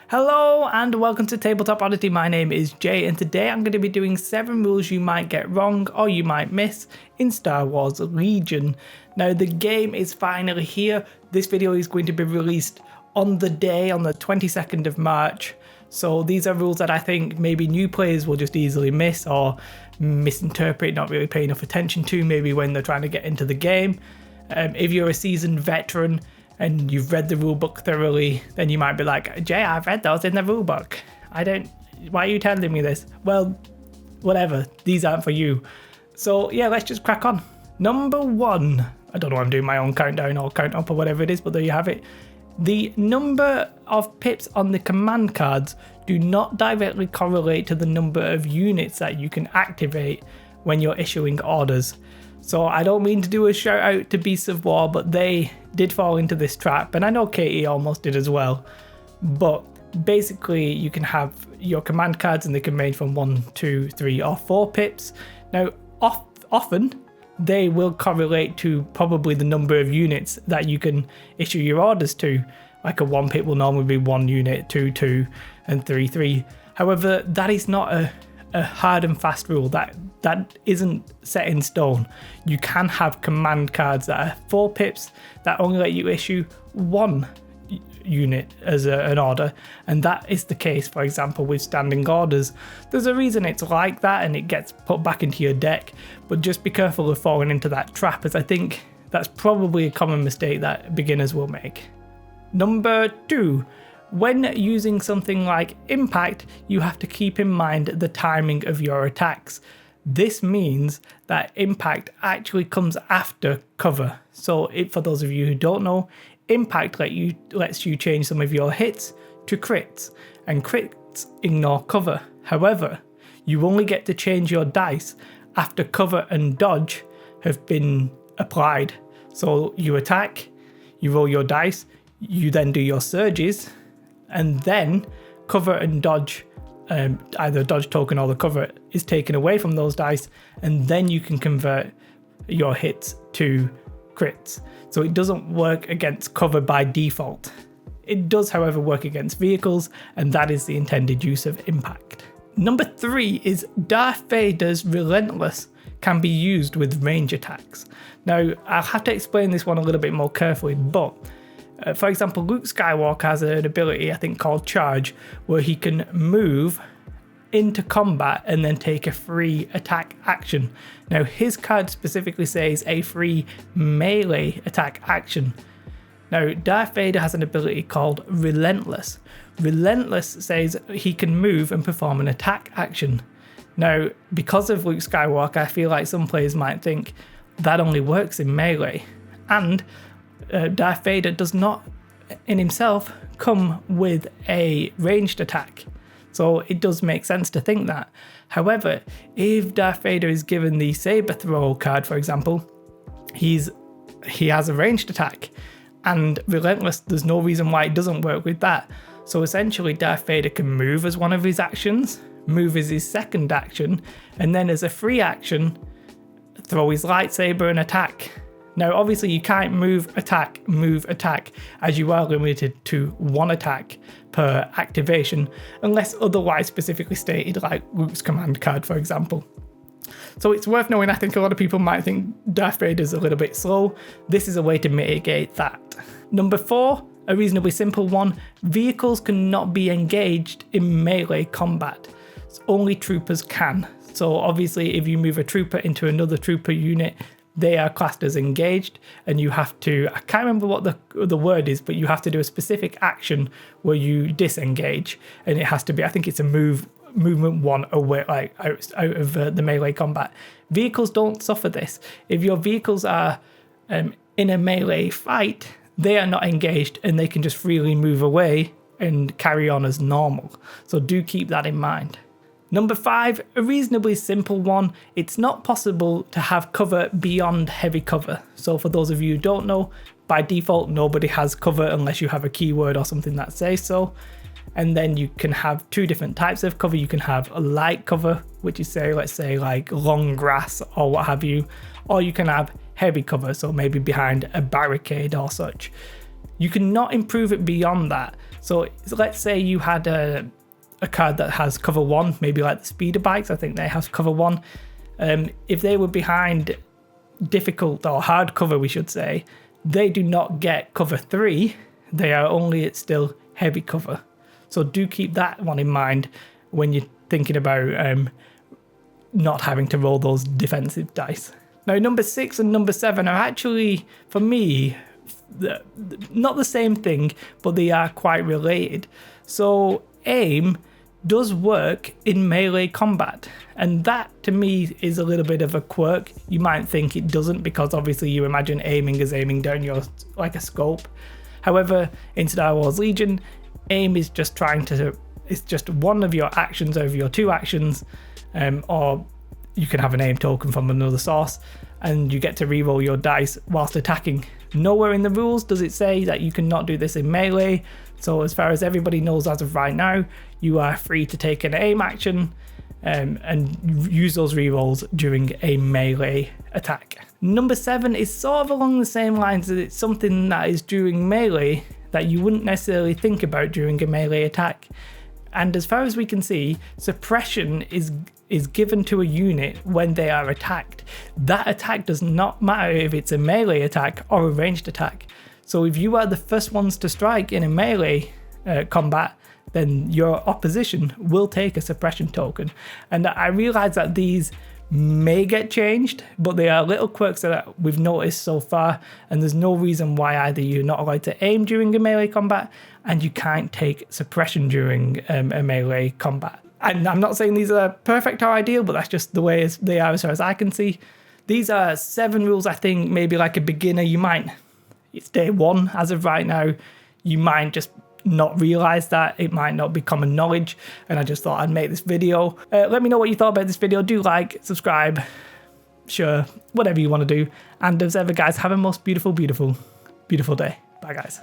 Hello and welcome to Tabletop Oddity. My name is Jay and today I'm going to be doing 7 rules you might get wrong or you might miss in Star Wars Legion. Now the game is finally here. This video is going to be released on the day, on the 22nd of March. So these are rules that I think maybe new players will just easily miss or misinterpret, not really pay enough attention to, maybe when they're trying to get into the game. If you're a seasoned veteran and you've read the rulebook thoroughly, then you might be like, Jay, I've read those in the rulebook. Why are you telling me this? Well, whatever, these aren't for you. So yeah, let's just crack on. Number 1, I don't know, I'm doing my own countdown or count up or whatever it is, but there you have it. The number of pips on the command cards do not directly correlate to the number of units that you can activate when you're issuing orders. So I don't mean to do a shout out to Beasts of War, but they did fall into this trap, and I know Katie almost did as well. But basically you can have your command cards and they can range from 1, 2, 3 or 4 pips. Now often they will correlate to probably the number of units that you can issue your orders to. Like a 1 pip will normally be 1 unit, 2, 2 and 3, 3. However, that is not a hard and fast rule. That isn't set in stone. You can have command cards that are 4 pips that only let you issue 1 unit as an order, and that is the case, for example, with standing orders. There's a reason it's like that and it gets put back into your deck, but just be careful of falling into that trap, as I think that's probably a common mistake that beginners will make. Number 2. When using something like impact, you have to keep in mind the timing of your attacks. This means that impact actually comes after cover. So for those of you who don't know, impact lets you change some of your hits to crits, and crits ignore cover. However, you only get to change your dice after cover and dodge have been applied. So you attack, you roll your dice, you then do your surges, and then cover and dodge, either dodge token or the cover is taken away from those dice, and then you can convert your hits to crits. So it doesn't work against cover by default. It does, however, work against vehicles, and that is the intended use of impact. Number 3 is Darth Vader's Relentless can be used with range attacks. Now, I'll have to explain this one a little bit more carefully, but for example, Luke Skywalker has an ability, I think, called Charge, where he can move into combat and then take a free attack action. Now, his card specifically says a free melee attack action. Now, Darth Vader has an ability called Relentless. Relentless says he can move and perform an attack action. Now, because of Luke Skywalker, I feel like some players might think that only works in melee. And Darth Vader does not in himself come with a ranged attack, so it does make sense to think that. However, if Darth Vader is given the saber throw card, for example, he has a ranged attack, and Relentless, there's no reason why it doesn't work with that. So essentially Darth Vader can move as one of his actions, move as his second action, and then as a free action throw his lightsaber and attack. Now, obviously, you can't move, attack, as you are limited to 1 attack per activation, unless otherwise specifically stated, like Luke's command card, for example. So it's worth knowing. I think a lot of people might think Darth Vader's a little bit slow. This is a way to mitigate that. Number 4, a reasonably simple one, vehicles cannot be engaged in melee combat. Only troopers can. So obviously, if you move a trooper into another trooper unit, they are classed as engaged, and you have to, I can't remember what the word is, but you have to do a specific action where you disengage, and it has to be, I think it's a movement 1 away, like out of the melee combat. Vehicles don't suffer this. If your vehicles are in a melee fight, they are not engaged and they can just freely move away and carry on as normal. So do keep that in mind. Number 5, a reasonably simple one. It's not possible to have cover beyond heavy cover. So for those of you who don't know, by default, nobody has cover unless you have a keyword or something that says so. And then you can have 2 different types of cover. You can have a light cover, which is let's say like long grass or what have you, or you can have heavy cover, so maybe behind a barricade or such. You cannot improve it beyond that. So let's say you had a card that has cover 1, maybe like the speeder bikes, I think they have cover 1. If they were behind difficult or hard cover, we should say, they do not get cover 3. They are only at still heavy cover. So do keep that one in mind when you're thinking about not having to roll those defensive dice. Now, number 6 and number 7 are actually, for me, not the same thing, but they are quite related. So aim does work in melee combat, and that to me is a little bit of a quirk. You might think it doesn't, because obviously you imagine aiming as aiming down your like a scope. However, in Star Wars Legion, aim is just it's just one of your actions over your 2 actions, or you can have an aim token from another source, and you get to reroll your dice whilst attacking. Nowhere in the rules does it say that you cannot do this in melee, so as far as everybody knows as of right now, you are free to take an aim action and use those rerolls during a melee attack. Number 7 is sort of along the same lines, that it's something that is during melee that you wouldn't necessarily think about during a melee attack. And as far as we can see, suppression is given to a unit when they are attacked. That attack does not matter if it's a melee attack or a ranged attack. So if you are the first ones to strike in a melee combat, then your opposition will take a suppression token. And I realize that these may get changed, but they are little quirks that we've noticed so far, and there's no reason why either you're not allowed to aim during a melee combat and you can't take suppression during a melee combat. And I'm not saying these are perfect or ideal, but that's just the way they are as far as I can see. These are 7 rules. I think maybe like a beginner, it's day 1 as of right now, you might just not realize that. It might not be common knowledge, and I just thought I'd make this video. Let me know what you thought about this video. Do like, subscribe, sure, whatever you want to do. And as ever, guys, have a most beautiful, beautiful, beautiful day. Bye, guys.